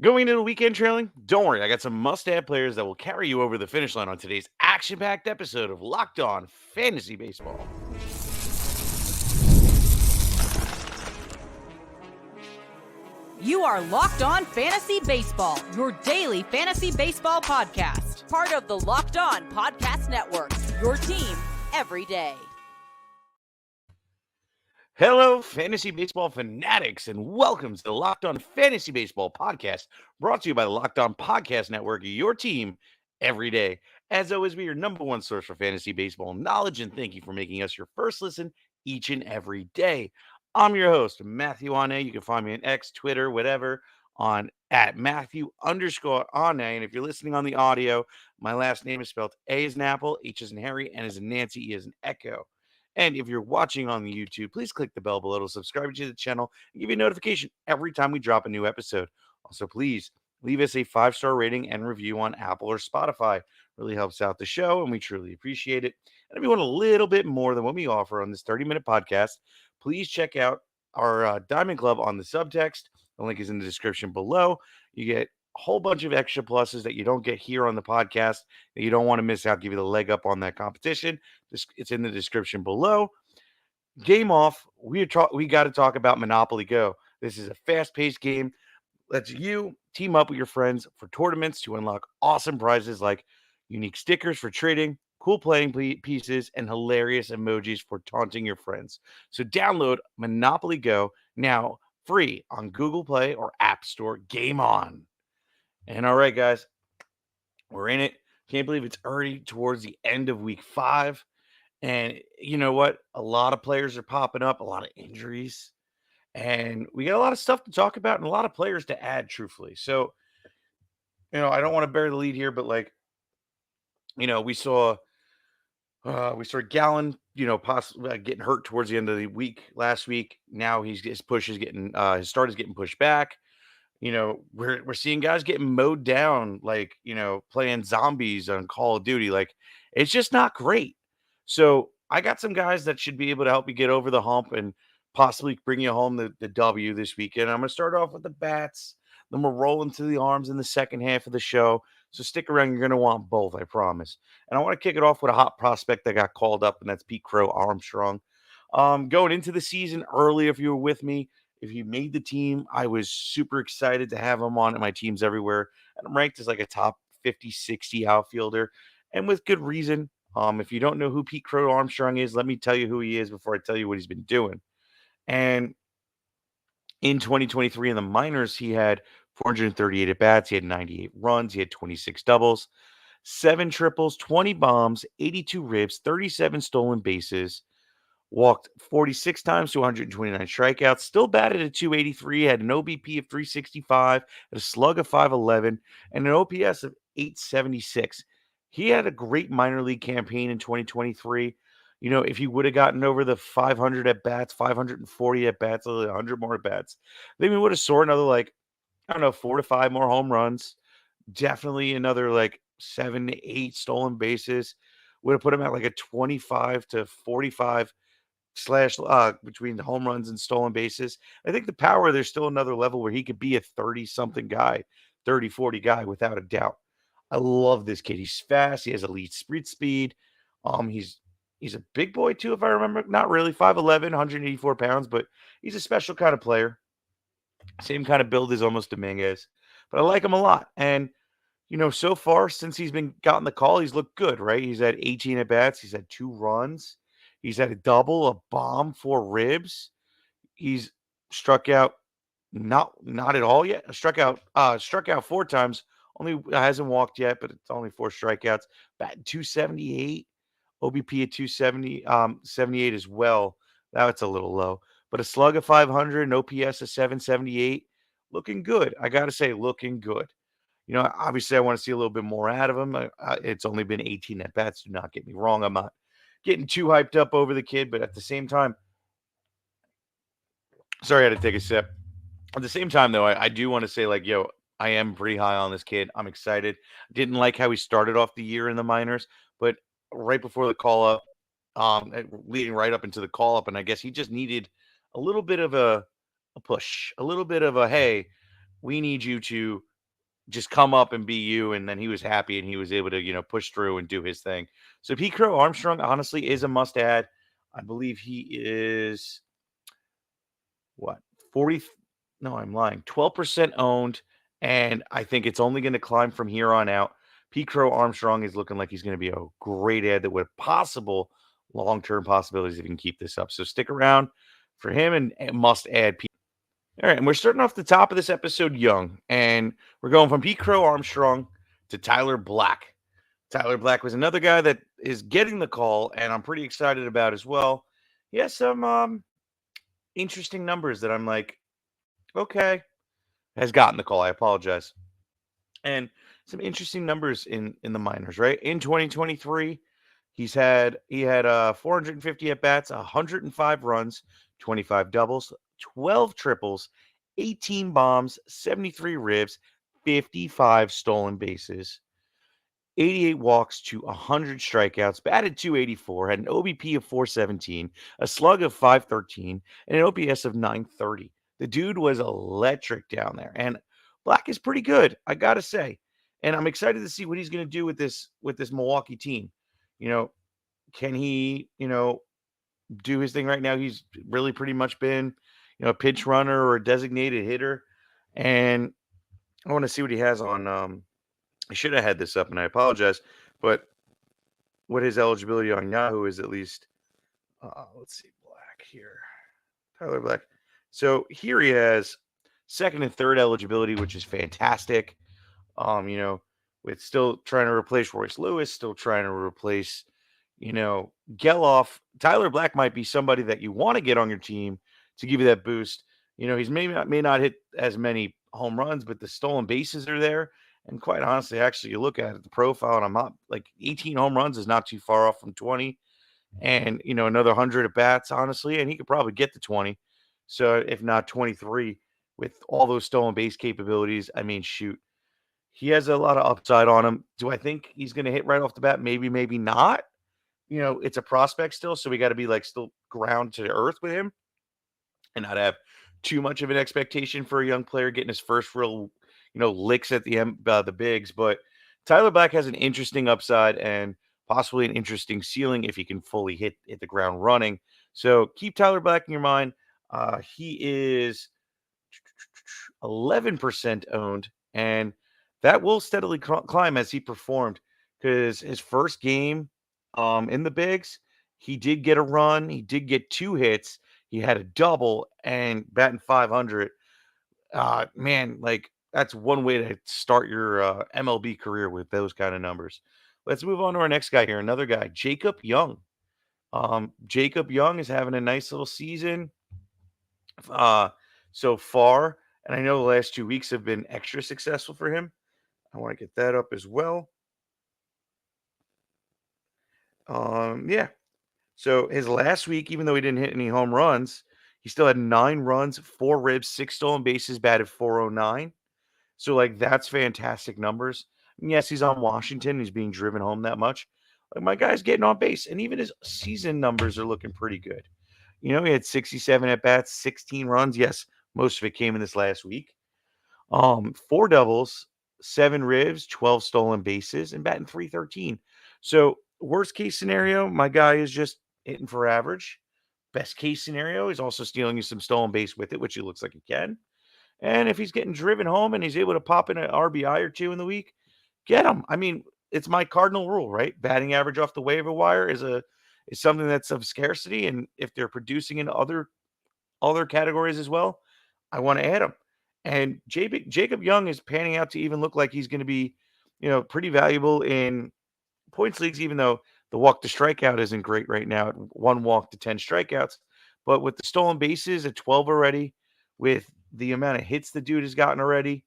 Going into the weekend trailing? Don't worry, I got some must-have players that will carry you over the finish line on today's action-packed episode of Locked On Fantasy Baseball. You are Locked On Fantasy Baseball, your daily fantasy baseball podcast. Part of the Locked On Podcast Network, your team every day. Hello, fantasy baseball fanatics, and welcome to the Locked On Fantasy Baseball podcast, brought to you by the Locked On Podcast Network, your team every day. As always, we're your number one source for fantasy baseball knowledge, and thank you for making us your first listen each and every day. I'm your host, Matthew Ane. You can find me on X, Twitter, whatever, on at Matthew_Ane. And if you're listening on the audio, my last name is spelled A as an apple, H as in Harry, N as in Nancy, E as in Echo. And if you're watching on the YouTube, please click the bell below to subscribe to the channel and give you a notification every time we drop a new episode. Also, please leave us a 5-star rating and review on Apple or Spotify. Really helps out the show, and we truly appreciate it. And if you want a little bit more than what we offer on this 30-minute podcast, please check out our Diamond Club on the subtext. The link is in the description below. You get a whole bunch of extra pluses that you don't get here on the podcast that you don't want to miss out, give you the leg up on that competition. It's in the description below. Game off. We got to talk about Monopoly Go. This is a fast-paced game. Lets you team up with your friends for tournaments to unlock awesome prizes like unique stickers for trading, cool playing pieces, and hilarious emojis for taunting your friends. So download Monopoly Go now free on Google Play or App Store. Game on. And all right, guys, we're in it. Can't believe it's already towards the end of week 5. And you know what? A lot of players are popping up, a lot of injuries. And we got a lot of stuff to talk about and a lot of players to add, truthfully. So, I don't want to bury the lead here, but we saw Gallon, possibly getting hurt towards the end of the week last week. Now his start is getting pushed back. We're seeing guys getting mowed down, playing zombies on Call of Duty. Like, it's just not great. So I got some guys that should be able to help you get over the hump and possibly bring you home the W this weekend. I'm going to start off with the bats. Then we'll roll into the arms in the second half of the show. So stick around. You're going to want both, I promise. And I want to kick it off with a hot prospect that got called up, and that's Pete Crow-Armstrong. Going into the season early, if you were with me, if you made the team, I was super excited to have him on my teams everywhere. And I'm ranked as like a top 50, 60 outfielder, and with good reason. If you don't know who Pete Crow-Armstrong is, let me tell you who he is before I tell you what he's been doing. And in 2023 in the minors, he had 438 at bats. He had 98 runs. He had 26 doubles, 7 triples, 20 bombs, 82 ribs, 37 stolen bases. Walked 46 times to 129 strikeouts, still batted at 283, had an OBP of 365, had a slug of 511, and an OPS of 876. He had a great minor league campaign in 2023. If he would have gotten over the 500 at bats, 540 at bats, 100 more at bats, then we would have soared another, 4 to 5 more home runs. Definitely another, 7 to 8 stolen bases. Would have put him at like a 25 to 45 slash between the home runs and stolen bases. I think the power, there's still another level where he could be a 30 something guy, 30, 40 guy without a doubt. I love this kid. He's fast. He has elite sprint speed. He's a big boy too, if I remember. Not really, 5'11", 184 pounds, but he's a special kind of player. Same kind of build as almost Dominguez, but I like him a lot. And so far since he's been gotten the call, he's looked good, right? He's had 18 at bats. He's had 2 runs. He's had a double, a bomb, 4 ribs. He's struck out not at all yet. Struck out 4 times. Only hasn't walked yet, but it's only 4 strikeouts. Batting 278, OBP at 270, 78 as well. That's a little low. But a slug of 500, an OPS of 778. Looking good. I got to say, looking good. Obviously, I want to see a little bit more out of him. It's only been 18 at bats. Do not get me wrong. I'm not getting too hyped up over the kid, but at the same time, sorry, I had to take a sip. At the same time, though, I do want to say, I am pretty high on this kid. I'm excited. Didn't like how he started off the year in the minors, but right before the call up, leading right up into the call up, and I guess he just needed a little bit of a push, a little bit of a, hey, we need you to just come up and be you. And then he was happy and he was able to, push through and do his thing. So Pete Crow-Armstrong honestly is a must add. I believe he is what 40 no, I'm lying. 12% owned. And I think it's only going to climb from here on out. Pete Crow-Armstrong is looking like he's going to be a great ad that with possible long-term possibilities if he can keep this up. So stick around for him and must add. All right, and we're starting off the top of this episode young, and we're going from Pete Crow-Armstrong to Tyler Black. Tyler Black was another guy that is getting the call, and I'm pretty excited about as well. He has some interesting numbers that I'm like, okay, has gotten the call. I apologize. And some interesting numbers in the minors, right? In 2023, he had 450 at bats, 105 runs, 25 doubles, 12 triples, 18 bombs, 73 ribs, 55 stolen bases, 88 walks to 100 strikeouts, batted 284, had an OBP of 417, a slug of 513, and an OPS of 930. The dude was electric down there. And Black is pretty good, I gotta say. And I'm excited to see what he's gonna do with this Milwaukee team. You know, can he, do his thing right now? He's really pretty much been, a pinch runner or a designated hitter. And I want to see what he has on I should have had this up, and I apologize, but what his eligibility on Yahoo is at least. Let's see, Black here, Tyler Black. So here he has second and third eligibility, which is fantastic. You know, with still trying to replace Royce Lewis, still trying to replace, Geloff. Tyler Black might be somebody that you want to get on your team to give you that boost. He's may not hit as many home runs, but the stolen bases are there. And quite honestly, actually, you look at it, the profile, and I'm not like 18 home runs is not too far off from 20, and another 100 at bats, honestly, and he could probably get to 20. So if not 23, with all those stolen base capabilities, I mean, shoot, he has a lot of upside on him. Do I think he's going to hit right off the bat? Maybe, maybe not. It's a prospect still, so we got to be like still ground to earth with him and not have too much of an expectation for a young player getting his first real, licks at the bigs. But Tyler Black has an interesting upside and possibly an interesting ceiling if he can fully hit the ground running. So keep Tyler Black in your mind. He is 11% owned, and that will steadily climb as he performed because his first game in the bigs, he did get a run, he did get 2 hits, he had a double and batting 500. Man, like that's one way to start your MLB career with those kind of numbers. Let's move on to our next guy here, another guy, Jacob Young. Jacob Young is having a nice little season so far, and I know the last 2 weeks have been extra successful for him. I want to get that up as well. Yeah. So his last week, even though he didn't hit any home runs, he still had 9 runs, 4 ribs, 6 stolen bases, batted 409. So like that's fantastic numbers. And yes, he's on Washington. He's being driven home that much. Like my guy's getting on base, and even his season numbers are looking pretty good. He had 67 at bats, 16 runs. Yes, most of it came in this last week. 4 doubles, 7 ribs, 12 stolen bases, and batting 313. So worst case scenario, my guy is just hitting for average. Best case scenario, he's also stealing you some stolen base with it, which he looks like he can. And if he's getting driven home and he's able to pop in an RBI or 2 in the week, get him. I mean, it's my cardinal rule, right? Batting average off the waiver wire is something that's of scarcity, and if they're producing in other categories as well, I want to add him. And Jacob Young is panning out to even look like he's going to be, pretty valuable in points leagues, even though the walk to strikeout isn't great right now at 1 walk to 10 strikeouts. But with the stolen bases at 12 already, with the amount of hits the dude has gotten already,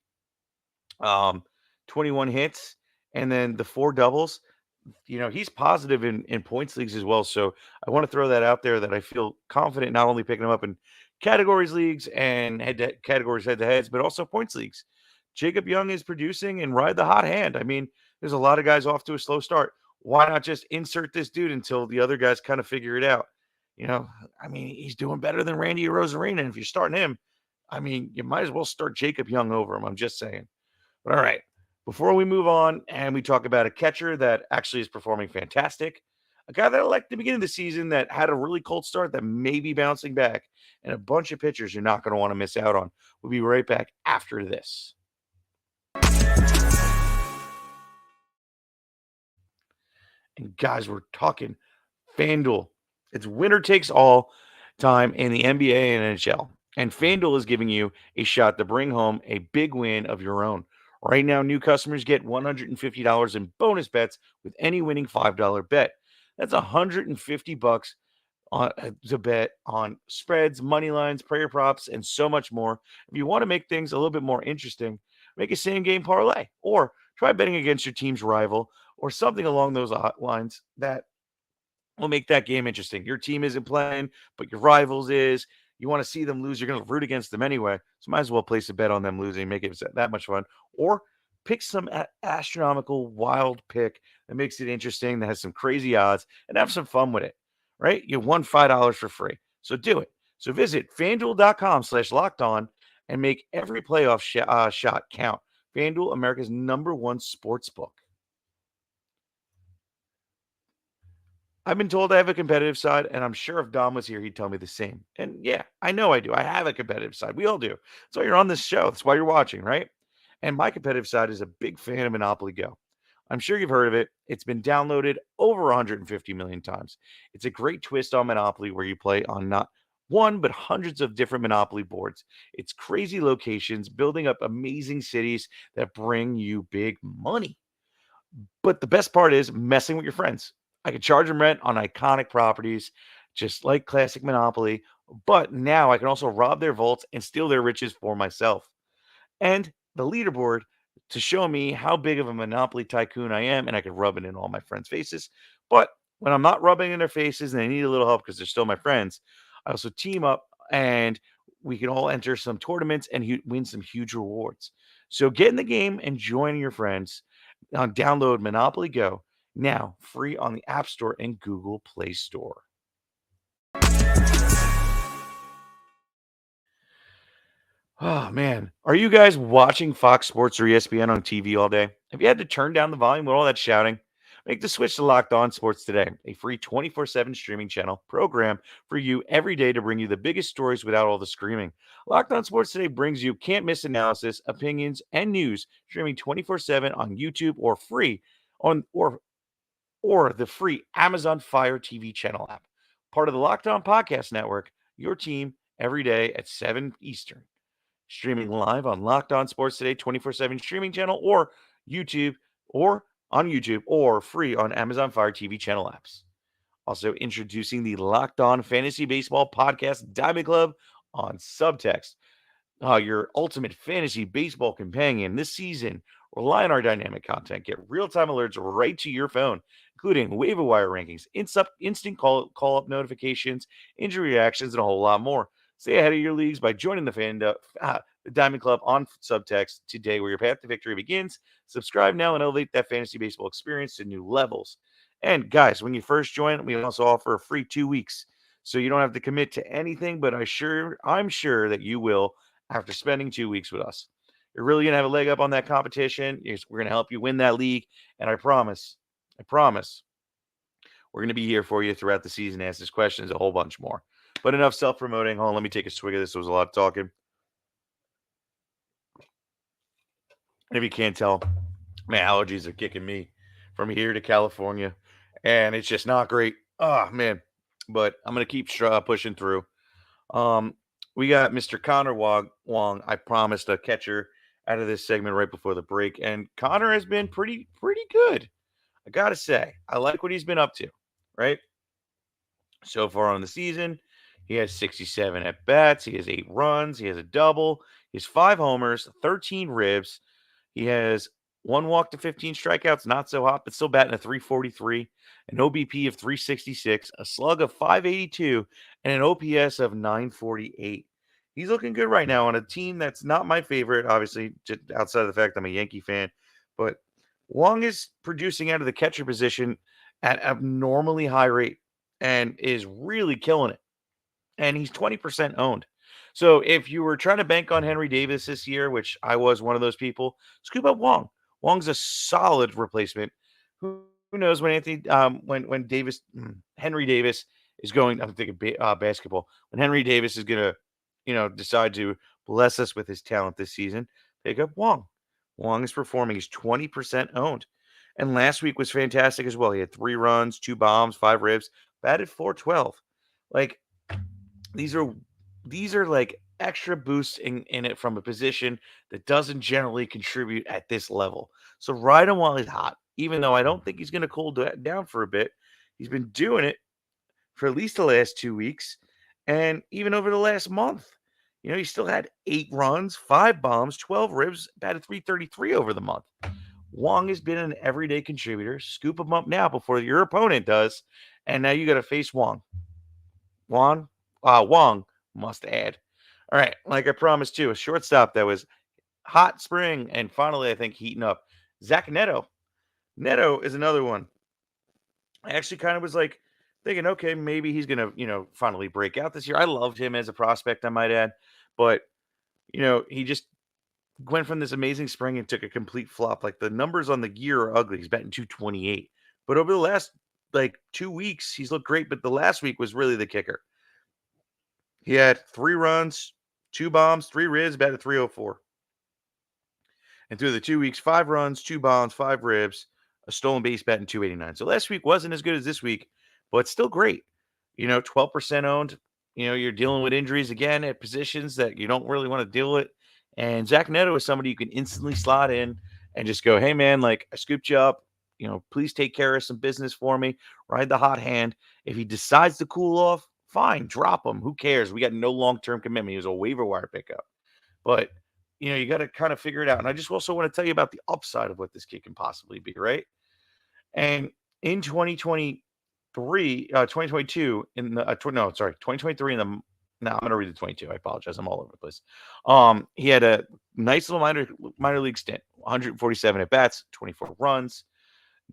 um, 21 hits, and then the 4 doubles, he's positive in points leagues as well. So I want to throw that out there that I feel confident not only picking him up in categories leagues and categories head to heads, but also points leagues. Jacob Young is producing and ride the hot hand. I mean, there's a lot of guys off to a slow start. Why not just insert this dude until the other guys kind of figure it out? I mean, he's doing better than Randy Arozarena. And if you're starting him, I mean, you might as well start Jacob Young over him. I'm just saying. But all right. Before we move on and we talk about a catcher that actually is performing fantastic, a guy that I liked at the beginning of the season that had a really cold start that may be bouncing back, and a bunch of pitchers you're not going to want to miss out on. We'll be right back after this. And guys, we're talking FanDuel. It's winner takes all time in the NBA and NHL. And FanDuel is giving you a shot to bring home a big win of your own. Right now, new customers get $150 in bonus bets with any winning $5 bet. That's $150 to bet on spreads, money lines, prayer props, and so much more. If you want to make things a little bit more interesting, make a same game parlay or try betting against your team's rival or something along those lines that will make that game interesting. Your team isn't playing, but your rivals is. You want to see them lose. You're going to root against them anyway. So might as well place a bet on them losing, make it that much fun. Or pick some astronomical wild pick that makes it interesting, that has some crazy odds, and have some fun with it. Right? You won $5 for free. So do it. So visit fanduel.com/locked on and make every playoff shot count. FanDuel, America's #1 sports book. I've been told I have a competitive side, and I'm sure if Dom was here, he'd tell me the same. And yeah, I know I do. I have a competitive side. We all do. That's why you're on this show. That's why you're watching, right? And my competitive side is a big fan of Monopoly Go. I'm sure you've heard of it. It's been downloaded over 150 million times. It's a great twist on Monopoly where you play on not one, but hundreds of different Monopoly boards. It's crazy locations, building up amazing cities that bring you big money. But the best part is messing with your friends. I could charge them rent on iconic properties, just like classic Monopoly. But now I can also rob their vaults and steal their riches for myself. And the leaderboard to show me how big of a Monopoly tycoon I am, and I could rub it in all my friends' faces. But when I'm not rubbing in their faces and they need a little help because they're still my friends, I also team up and we can all enter some tournaments and win some huge rewards. So get in the game and join your friends. Download Monopoly Go now, free on the App Store and Google Play Store. Oh man, are you guys watching Fox Sports or ESPN on TV all day? Have you had to turn down the volume with all that shouting? Make the switch to Locked On Sports today, a free 24/7 streaming channel program for you every day to bring you the biggest stories without all the screaming. Locked On Sports today brings you can't miss analysis, opinions, and news streaming 24/7 on YouTube or free on or the free Amazon Fire TV channel app. Part of the Locked On Podcast Network, your team every day at 7 Eastern. Streaming live on Locked On Sports Today 24/7 streaming channel or YouTube or on YouTube or free on Amazon Fire TV channel apps. Also introducing the Locked On Fantasy Baseball Podcast Diamond Club on Subtext, your ultimate fantasy baseball companion this season. Rely on our dynamic content. Get real-time alerts right to your phone, including waiver wire rankings, instant call-up notifications, injury reactions, and a whole lot more. Stay ahead of your leagues by joining the Diamond Club on Subtext today, where your path to victory begins. Subscribe now and elevate that fantasy baseball experience to new levels. And guys, when you first join, we also offer a free 2 weeks, so you don't have to commit to anything. But I'm sure that you will after spending 2 weeks with us. You're really going to have a leg up on that competition. We're going to help you win that league. And I promise, we're going to be here for you throughout the season, answers questions, a whole bunch more. But enough self-promoting. Hold on, let me take a swig of this. There was a lot of talking. And if you can't tell, my allergies are kicking me from here to California. And it's just not great. Oh, man. But I'm going to keep pushing through. We got Mr. Connor Wong. I promised a catcher out of this segment right before the break, and Connor has been pretty good. I gotta say, I like what he's been up to. Right, so far on the season, he has 67 at bats. He has 8 runs. He has a double. He has 5 homers, 13 ribs. He has 1 walk to 15 strikeouts. Not so hot, but still batting a 343, an OBP of 366, a slug of 582, and an OPS of 948. He's looking good right now on a team that's not my favorite, obviously, just outside of the fact I'm a Yankee fan. But Wong is producing out of the catcher position at an abnormally high rate and is really killing it. And he's 20% owned. So if you were trying to bank on Henry Davis this year, which I was one of those people, scoop up Wong. Wong's a solid replacement. Who knows when when Henry Davis is going? I'm thinking basketball. When Henry Davis is gonna, decide to bless us with his talent this season, pick up Wong. Wong is performing. He's 20% owned, and last week was fantastic as well. He had 3 runs, 2 bombs, 5 ribs, batted 412. Like these are like extra boosts in it from a position that doesn't generally contribute at this level. So ride him while he's hot, even though I don't think he's going to cool down for a bit. He's been doing it for at least the last 2 weeks, and even over the last month. He still had 8 runs, 5 bombs, 12 ribs, batted 333 over the month. Wong has been an everyday contributor. Scoop him up now before your opponent does, and now you got to face Wong. Wong must add. All right, like I promised too, a shortstop that was hot spring and finally I think heating up. Zack Netto. Netto is another one. I actually kind of was like thinking, okay, maybe he's gonna, finally break out this year. I loved him as a prospect, I might add, but he just went from this amazing spring and took a complete flop. Like the numbers on the year are ugly. He's batting 228, but over the last like 2 weeks, he's looked great. But the last week was really the kicker. He had 3 runs, 2 bombs, 3 ribs, batted 304. And through the 2 weeks, 5 runs, 2 bombs, 5 ribs, a stolen base, batting 289. So last week wasn't as good as this week, but still great. 12% owned. You're dealing with injuries again at positions that you don't really want to deal with. And Zack Netto is somebody you can instantly slot in and just go, hey, man, like I scooped you up. Please take care of some business for me. Ride the hot hand. If he decides to cool off, fine, drop him. Who cares? We got no long-term commitment. He was a waiver wire pickup. But, you got to kind of figure it out. And I just also want to tell you about the upside of what this kid can possibly be, right? And in 2022, in the, no, sorry, 2023 in the, no, I'm going to read the 22. I apologize. I'm all over the place. He had a nice little minor league stint, 147 at bats, 24 runs,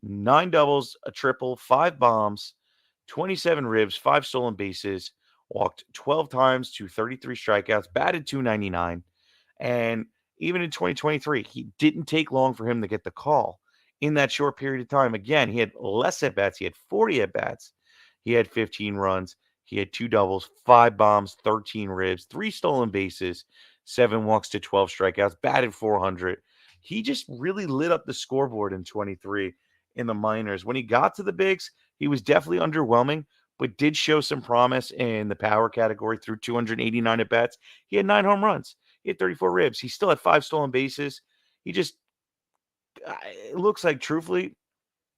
9 doubles, a triple, 5 bombs, 27 ribs, 5 stolen bases, walked 12 times to 33 strikeouts, batted 299. And even in 2023, he didn't take long for him to get the call. In that short period of time, again, he had less at bats. He had 40 at bats. He had 15 runs. He had 2 doubles, 5 bombs, 13 ribs, 3 stolen bases, 7 walks to 12 strikeouts, batted 400. He just really lit up the scoreboard in 23 in the minors. When he got to the bigs, he was definitely underwhelming, but did show some promise in the power category through 289 at bats. He had 9 home runs. He had 34 ribs. He still had 5 stolen bases. He just, it looks like, truthfully,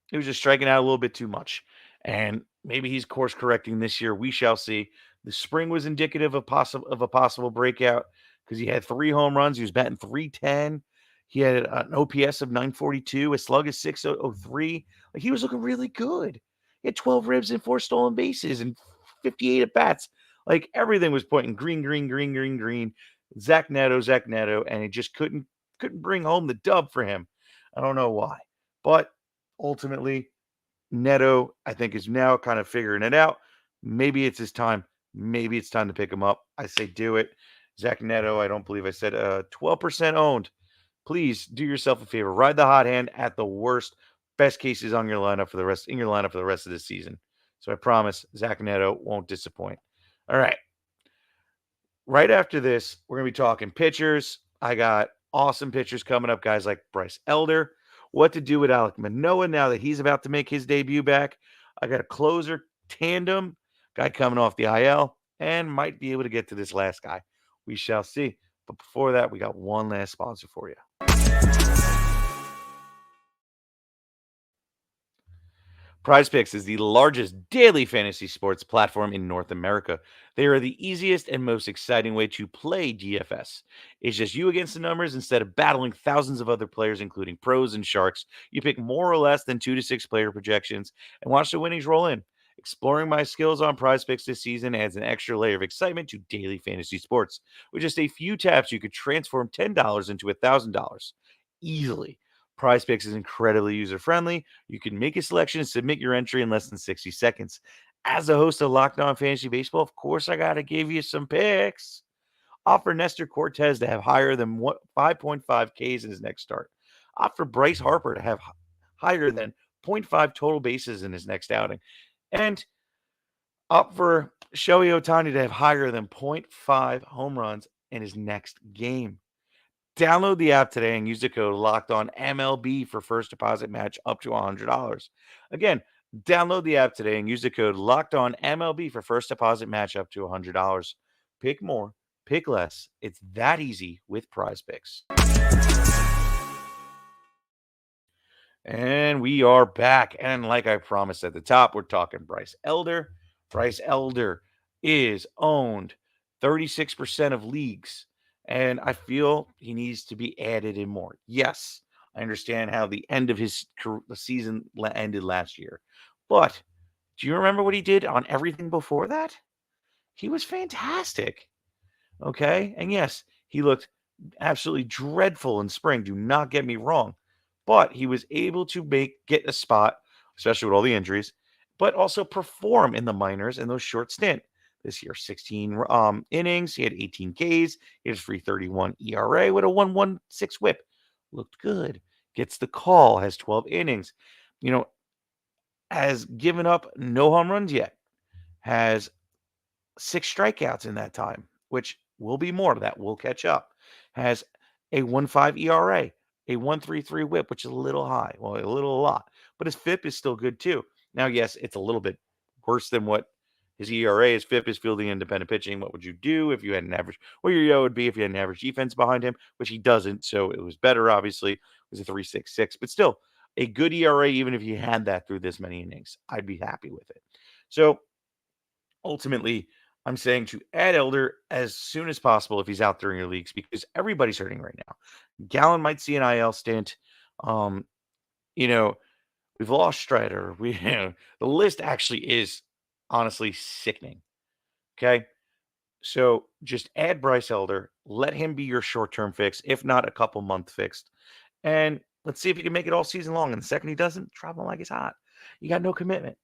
he was just striking out a little bit too much. And maybe he's course correcting this year. We shall see. The spring was indicative of a possible breakout because he had 3 home runs. He was batting 310. He had an OPS of 942, a slug of 603. Like he was looking really good. He had 12 ribs and 4 stolen bases and 58 at bats. Like everything was pointing green, green, green, green, green. Zack Netto, and he just couldn't bring home the dub for him. I don't know why, but ultimately, Netto, I think, is now kind of figuring it out. Maybe it's his time. Maybe it's time to pick him up. I say do it. Zack Netto, I don't believe I said 12% owned. Please do yourself a favor. Ride the hot hand at the worst. Best cases on your lineup for the rest of the season. So I promise Zack Netto won't disappoint. All right. Right after this, we're going to be talking pitchers. I got awesome pitchers coming up, guys like Bryce Elder. What to do with Alec Manoa now that he's about to make his debut back. I got a closer tandem, guy coming off the IL, and might be able to get to this last guy. We shall see. But before that, we got one last sponsor for you. PrizePicks is the largest daily fantasy sports platform in North America. They are the easiest and most exciting way to play DFS. It's just you against the numbers instead of battling thousands of other players, including pros and sharks. You pick more or less than 2 to 6 player projections and watch the winnings roll in. Exploring my skills on PrizePicks this season adds an extra layer of excitement to daily fantasy sports. With just a few taps, you could transform $10 into $1,000 easily. PrizePicks is incredibly user-friendly. You can make a selection and submit your entry in less than 60 seconds. As the host of Locked On Fantasy Baseball, of course, I got to give you some picks. Offer Nestor Cortez to have higher than 5.5 Ks in his next start. Opt for Bryce Harper to have higher than 0.5 total bases in his next outing. And opt for Shohei Ohtani to have higher than 0.5 home runs in his next game. Download the app today and use the code LOCKEDONMLB for first deposit match up to $100. Again, download the app today and use the code LOCKEDONMLB for first deposit match up to $100. Pick more, pick less. It's that easy with Prize Picks. And we are back. And like I promised at the top, we're talking Bryce Elder. Bryce Elder is owned 36% of leagues. And I feel he needs to be added in more. Yes, I understand how the end of his season ended last year. But do you remember what he did on everything before that? He was fantastic. Okay. And yes, he looked absolutely dreadful in spring. Do not get me wrong. But he was able to get a spot, especially with all the injuries, but also perform in the minors in those short stint. This year, 16 innings. He had 18 Ks. He had a 3.31 ERA with a 1.16 whip. Looked good. Gets the call. Has 12 innings. Has given up no home runs yet. Has 6 strikeouts in that time, which will be more. That will catch up. Has a 1.5 ERA, a 1.33 whip, which is a little high. Well, a lot. But his FIP is still good too. Now, yes, it's a little bit worse than what his ERA is. FIP is fielding independent pitching. What would you do if you had an average? Well, your ERA would be if you had an average defense behind him, which he doesn't. So it was better, obviously. It was a 3.66, but still a good ERA, even if you had that through this many innings. I'd be happy with it. So ultimately, I'm saying to add Elder as soon as possible if he's out during your leagues because everybody's hurting right now. Gallen might see an IL stint. Um, we've lost Strider. The list actually is honestly sickening. Okay. So just add Bryce Elder, let him be your short-term fix, if not a couple month fixed. And let's see if he can make it all season long. And the second he doesn't, drop him like he's hot. You got no commitment.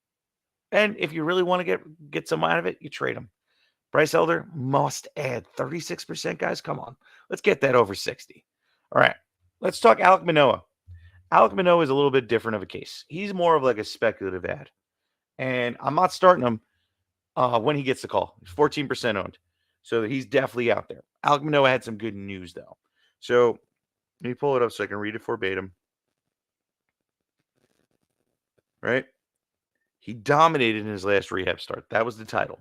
And if you really want to get some out of it, you trade him. Bryce Elder must add 36%, guys. Come on. Let's get that over 60. All right. Let's talk Alec Manoa. Alec Manoa is a little bit different of a case. He's more of like a speculative ad. And I'm not starting him when he gets the call. He's 14% owned. So he's definitely out there. Alec Manoa had some good news, though. So let me pull it up so I can read it verbatim. Right? He dominated in his last rehab start. That was the title.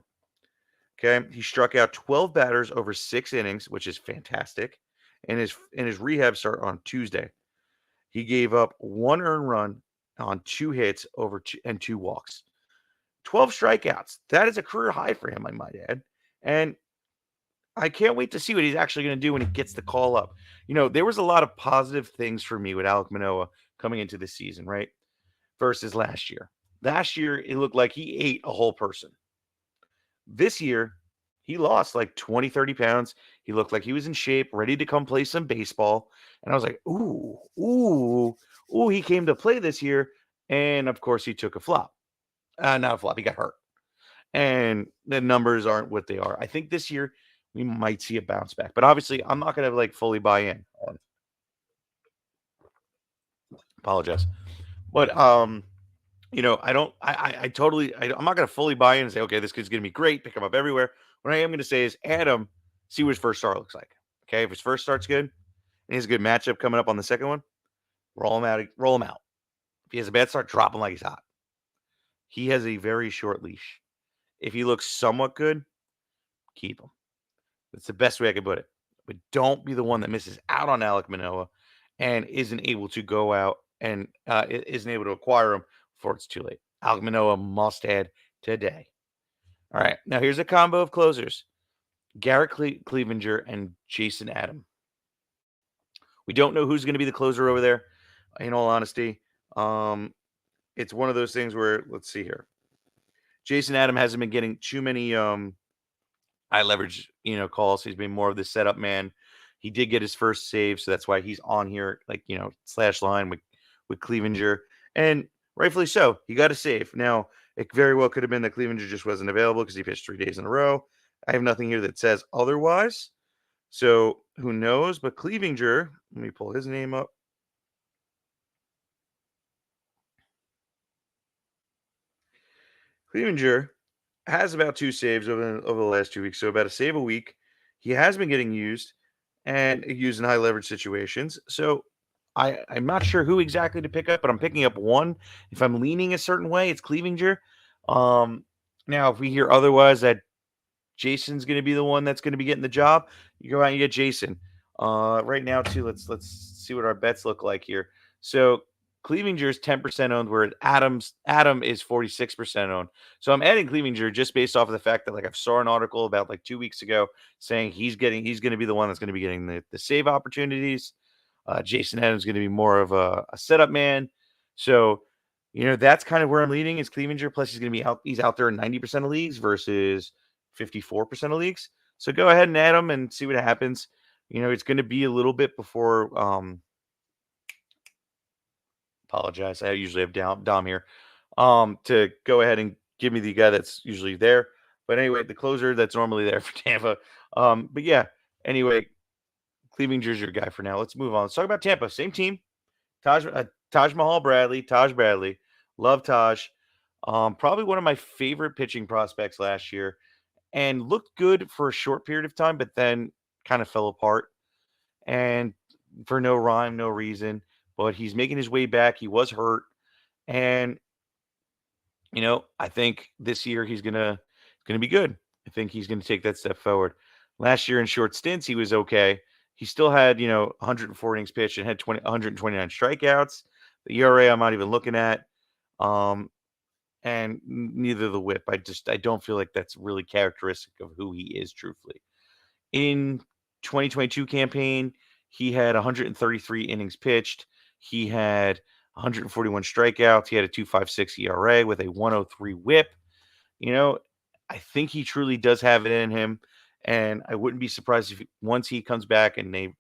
Okay, he struck out 12 batters over 6 innings, which is fantastic. In his rehab start on Tuesday, he gave up 1 earned run on 2 hits and 2 walks. 12 strikeouts. That is a career high for him, I might add. And I can't wait to see what he's actually going to do when he gets the call up. There was a lot of positive things for me with Alec Manoa coming into the season, right? Versus last year. Last year, it looked like he ate a whole person. This year, he lost like 20, 30 pounds. He looked like he was in shape, ready to come play some baseball. And I was like, ooh, he came to play this year. And of course, he took a flop. Not a flop, he got hurt. And the numbers aren't what they are. I think this year we might see a bounce back. But obviously, I'm not going to like fully buy in on. Apologize. But I'm not going to fully buy in and say, okay, this kid's going to be great, pick him up everywhere. What I am going to say is add him, see what his first start looks like. Okay, if his first start's good, and he has a good matchup coming up on the second one, roll him out. If he has a bad start, drop him like he's hot. He has a very short leash. If he looks somewhat good, keep him. That's the best way I can put it. But don't be the one that misses out on Alec Manoa and isn't able to go out and isn't able to acquire him before it's too late. Alec Manoa must add today. All right, now here's a combo of closers. Garrett Cleavinger and Jason Adam. We don't know who's going to be the closer over there, in all honesty. It's one of those things where, let's see here. Jason Adam hasn't been getting too many high leverage, calls. He's been more of the setup man. He did get his first save, so that's why he's on here, slash line with Cleavinger. And rightfully so. He got a save. Now, it very well could have been that Cleavinger just wasn't available because he pitched 3 days in a row. I have nothing here that says otherwise. So who knows? But Cleavinger, let me pull his name up. Clevenger has about 2 saves over the last 2 weeks, so about a save a week. He has been getting used and used in high leverage situations. So I'm not sure who exactly to pick up, but I'm picking up one. If I'm leaning a certain way, it's Clevenger. Um, Now, if we hear otherwise that Jason's going to be the one that's going to be getting the job, you go out and you get Jason. Right now, too, let's see what our bets look like here. So Cleavinger's 10% owned, where Adam is 46% owned. So I'm adding Cleavinger just based off of the fact that I saw an article about 2 weeks ago saying he's going to be the one that's going to be getting the save opportunities. Jason Adams is going to be more of a setup man. So that's kind of where I'm leading is Cleavinger. Plus he's going to be out. He's out there in 90% of leagues versus 54% of leagues. So go ahead and add him and see what happens. It's going to be a little bit before. Apologize. I usually have Dom here. To go ahead and give me the guy that's usually there. But anyway, the closer that's normally there for Tampa. But yeah. Anyway, Cleavinger's your guy for now. Let's move on. Let's talk about Tampa. Same team. Taj Bradley. Love Taj. Probably one of my favorite pitching prospects last year. And looked good for a short period of time, but then kind of fell apart. And for no rhyme, no reason. But he's making his way back. He was hurt. And, I think this year he's gonna be good. I think he's gonna take that step forward. Last year in short stints, he was okay. He still had, 104 innings pitched and had 129 strikeouts. The ERA I'm not even looking at. Um, and neither the whip. I don't feel like that's really characteristic of who he is, truthfully. In 2022 campaign, he had 133 innings pitched. He had 141 strikeouts. He had a 2.56 ERA with a 103 whip. You know, I think he truly does have it in him, and I wouldn't be surprised if once he comes back and they,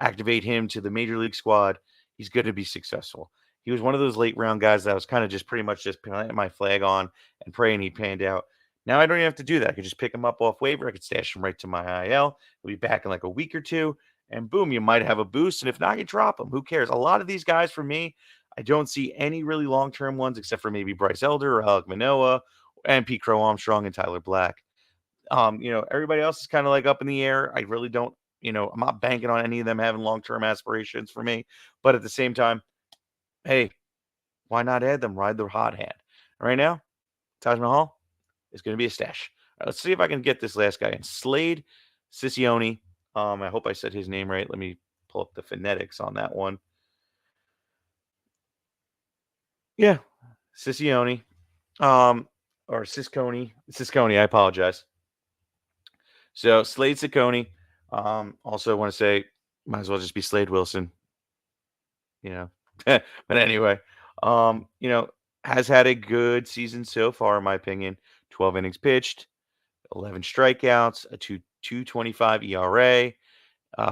activate him to the major league squad, he's going to be successful. He was one of those late round guys that I was kind of just pretty much just planting my flag on and praying he panned out. Now I don't even have to do that. I could just pick him up off waiver. I could stash him right to my IL. He'll be back in like a week or two, and boom, you might have a boost. And if not, you drop him. Who cares? A lot of these guys, for me, I don't see any really long term ones except for maybe Bryce Elder or Alec Manoa and Pete Crow-Armstrong and Tyler Black. Everybody else is kind of like up in the air. I really don't, I'm not banking on any of them having long-term aspirations for me. But at the same time, hey, why not add them? Ride the hot hand. Right now, Taj Mahal is going to be a stash. All right, let's see if I can get this last guy in. Slade Ciccione. I hope I said his name right. Let me pull up the phonetics on that one. Yeah, Ciccione. Or Ciscone, I apologize. So Slade Ciccone. Also want to say, might as well just be Slade Wilson. But anyway, has had a good season so far, in my opinion. 12 innings pitched, 11 strikeouts, a 2.25 ERA,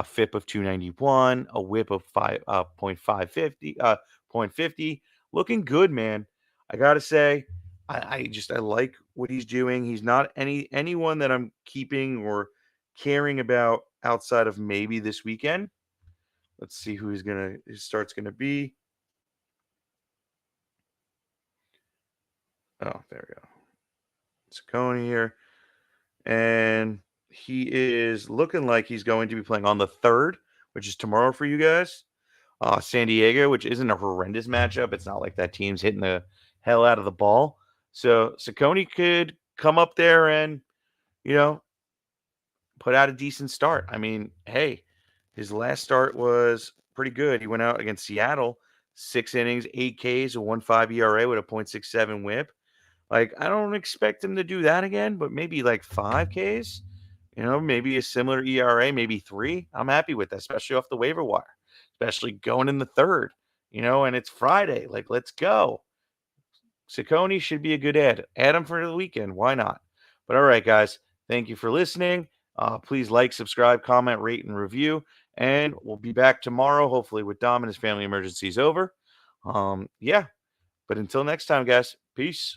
FIP of 291, a WHIP of 0.50, 0.50. Looking good, man. I gotta say, I like what he's doing. He's not anyone that I'm keeping or caring about outside of maybe this weekend. Let's see who his start's gonna be. Oh, there we go. Ciccone here. And he is looking like he's going to be playing on the 3rd, which is tomorrow for you guys. San Diego, which isn't a horrendous matchup. It's not like that team's hitting the hell out of the ball. So Ciccone could come up there and, put out a decent start. I mean, hey, his last start was pretty good. He went out against Seattle, 6 innings, 8 Ks, a 1.5 ERA with a 0.67 whip. Like, I don't expect him to do that again, but maybe like 5 Ks, maybe a similar ERA, maybe 3. I'm happy with that, especially off the waiver wire, especially going in the 3rd, and it's Friday. Like, let's go. Ciccone should be a good ad. Add him for the weekend. Why not? But all right, guys, thank you for listening. Please like, subscribe, comment, rate, and review. And we'll be back tomorrow, hopefully with Dom and his family emergencies over. Yeah. But until next time, guys, peace.